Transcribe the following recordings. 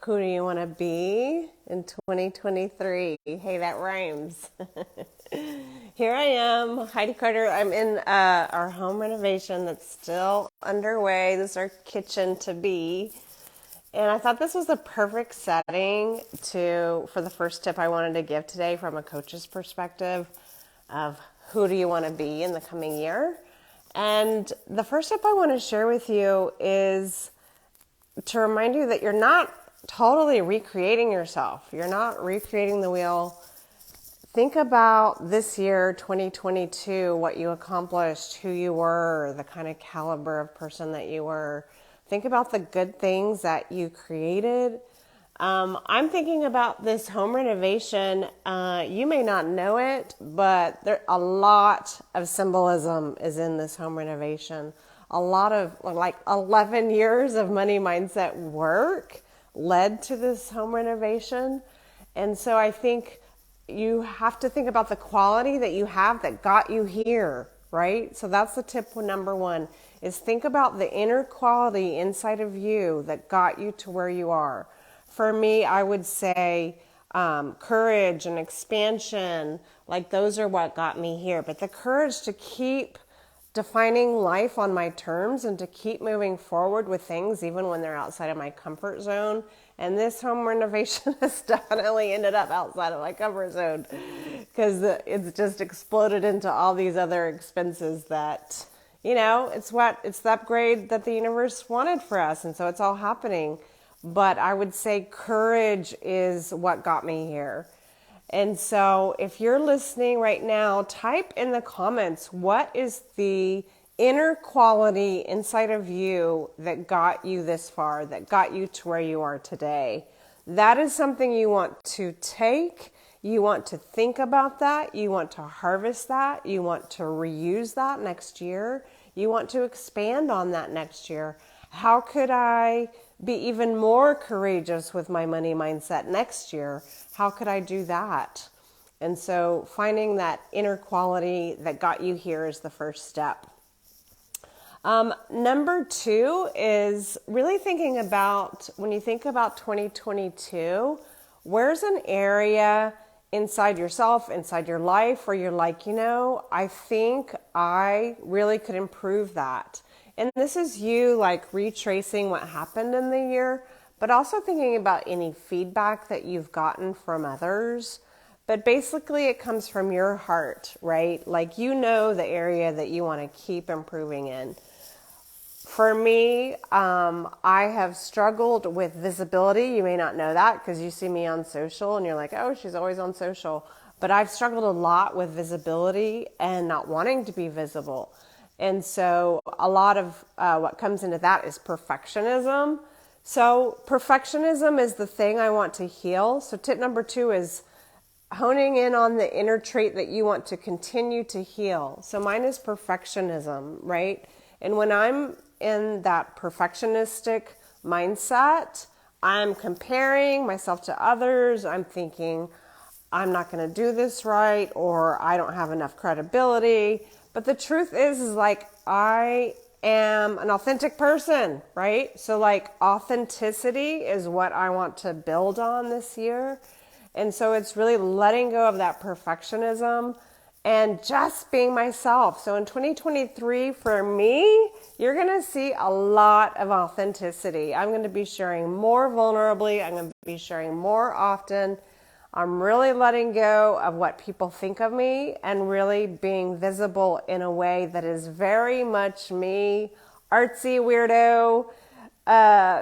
Who do you want to be in 2023? Hey, that rhymes. Here I am, Heidi Carter. I'm in our home renovation that's still underway. This is our kitchen to be. And I thought this was the perfect setting for the first tip I wanted to give today from a coach's perspective of who do you want to be in the coming year. And the first tip I want to share with you is to remind you that you're not totally recreating yourself. You're not recreating the wheel. Think about this year, 2022, what you accomplished, who you were, the kind of caliber of person that you were. Think about the good things that you created. I'm thinking about this home renovation. You may not know it, but a lot of symbolism is in this home renovation. A lot of 11 years of money mindset work led to this home renovation. And so I think you have to think about the quality that you have that got you here, right? So that's the tip number one, is think about the inner quality inside of you that got you to where you are. For me, I would say courage and expansion, like those are what got me here. But the courage to keep defining life on my terms and to keep moving forward with things even when they're outside of my comfort zone. And this home renovation has definitely ended up outside of my comfort zone because it's just exploded into all these other expenses that, it's the upgrade that the universe wanted for us. And so it's all happening. But I would say courage is what got me here. And so if you're listening right now, type in the comments, what is the inner quality inside of you that got you this far, that got you to where you are today? That is something you want to take. You want to think about that. You want to harvest that. You want to reuse that next year. You want to expand on that next year. How could I be even more courageous with my money mindset next year? How could I do that? And so finding that inner quality that got you here is the first step. Number two is really thinking about, when you think about 2022, where's an area inside yourself, inside your life where you're like, I think I really could improve that. And this is you retracing what happened in the year, but also thinking about any feedback that you've gotten from others. But basically it comes from your heart, right? The area that you want to keep improving in. For me, I have struggled with visibility. You may not know that because you see me on social and you're like, oh, she's always on social. But I've struggled a lot with visibility and not wanting to be visible. And so a lot of what comes into that is perfectionism. So perfectionism is the thing I want to heal. So tip number two is honing in on the inner trait that you want to continue to heal. So mine is perfectionism, right? And when I'm in that perfectionistic mindset, I'm comparing myself to others. I'm thinking, I'm not going to do this right, or I don't have enough credibility. But the truth is I am an authentic person, right? So authenticity is what I want to build on this year. And so it's really letting go of that perfectionism and just being myself. So in 2023, for me, you're going to see a lot of authenticity. I'm going to be sharing more vulnerably. I'm going to be sharing more often. I'm really letting go of what people think of me and really being visible in a way that is very much me, artsy weirdo,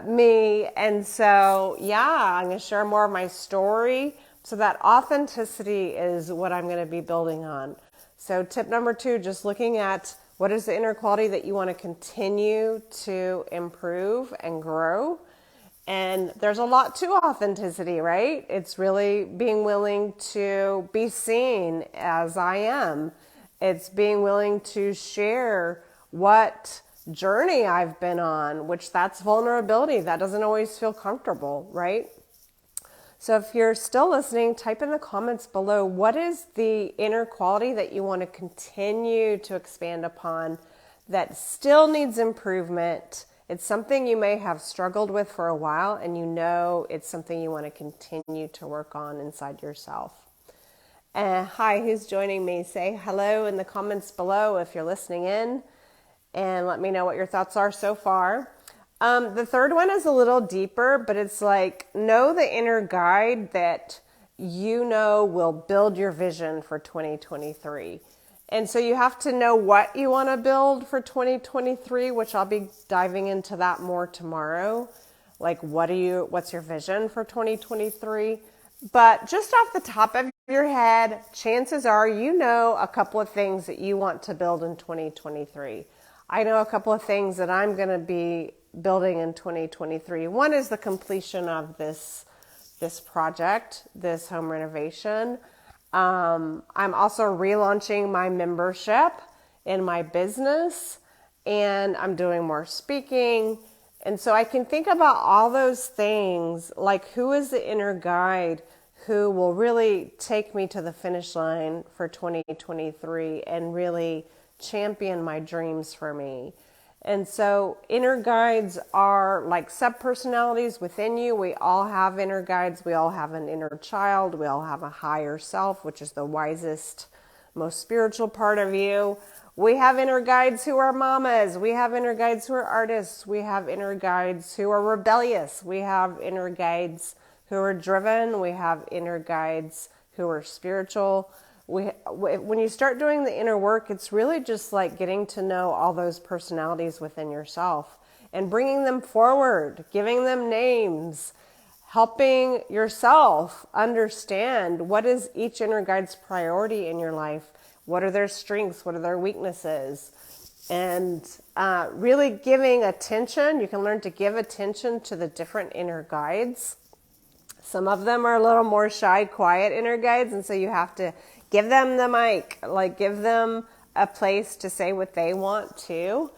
me. And so, I'm going to share more of my story. So that authenticity is what I'm going to be building on. So tip number two, just looking at what is the inner quality that you want to continue to improve and grow. And there's a lot to authenticity, right? It's really being willing to be seen as I am. It's being willing to share what journey I've been on, which that's vulnerability. That doesn't always feel comfortable, right? So if you're still listening, type in the comments below, what is the inner quality that you want to continue to expand upon that still needs improvement It's something you may have struggled with for a while, and you know it's something you want to continue to work on inside yourself. Hi, who's joining me? Say hello in the comments below if you're listening in, and let me know what your thoughts are so far. The third one is a little deeper, but it's like, know the inner guide that you know will build your vision for 2023. And so you have to know what you want to build for 2023, which I'll be diving into that more tomorrow. Like, what's your vision for 2023? But just off the top of your head, chances are you know a couple of things that you want to build in 2023. I know a couple of things that I'm going to be building in 2023. One is the completion of this project, this home renovation. I'm also relaunching my membership in my business, and I'm doing more speaking. And so I can think about all those things, like who is the inner guide who will really take me to the finish line for 2023 and really champion my dreams for me. And so inner guides are like sub-personalities within you. We all have inner guides. We all have an inner child. We all have a higher self, which is the wisest, most spiritual part of you. We have inner guides who are mamas. We have inner guides who are artists. We have inner guides who are rebellious. We have inner guides who are driven. We have inner guides who are spiritual. When you start doing the inner work, it's really just like getting to know all those personalities within yourself and bringing them forward, giving them names, helping yourself understand what is each inner guide's priority in your life. What are their strengths? What are their weaknesses? And really giving attention. You can learn to give attention to the different inner guides. Some of them are a little more shy, quiet inner guides, and so you have to give them the mic, like give them a place to say what they want to.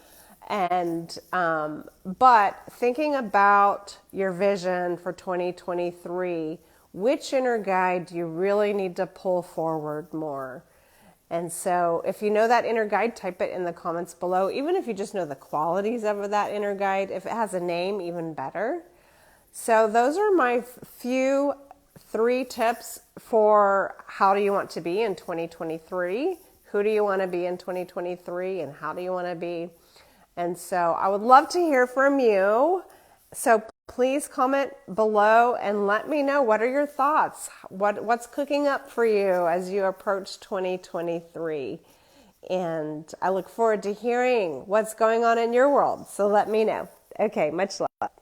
And but thinking about your vision for 2023, which inner guide do you really need to pull forward more? And so if you know that inner guide, type it in the comments below. Even if you just know the qualities of that inner guide, if it has a name, even better. So those are my three tips for how do you want to be in 2023, who do you want to be in 2023, and how do you want to be. And so I would love to hear from you. So please comment below and let me know, what are your thoughts? What's cooking up for you as you approach 2023? And I look forward to hearing what's going on in your world. So let me know. Okay, much love.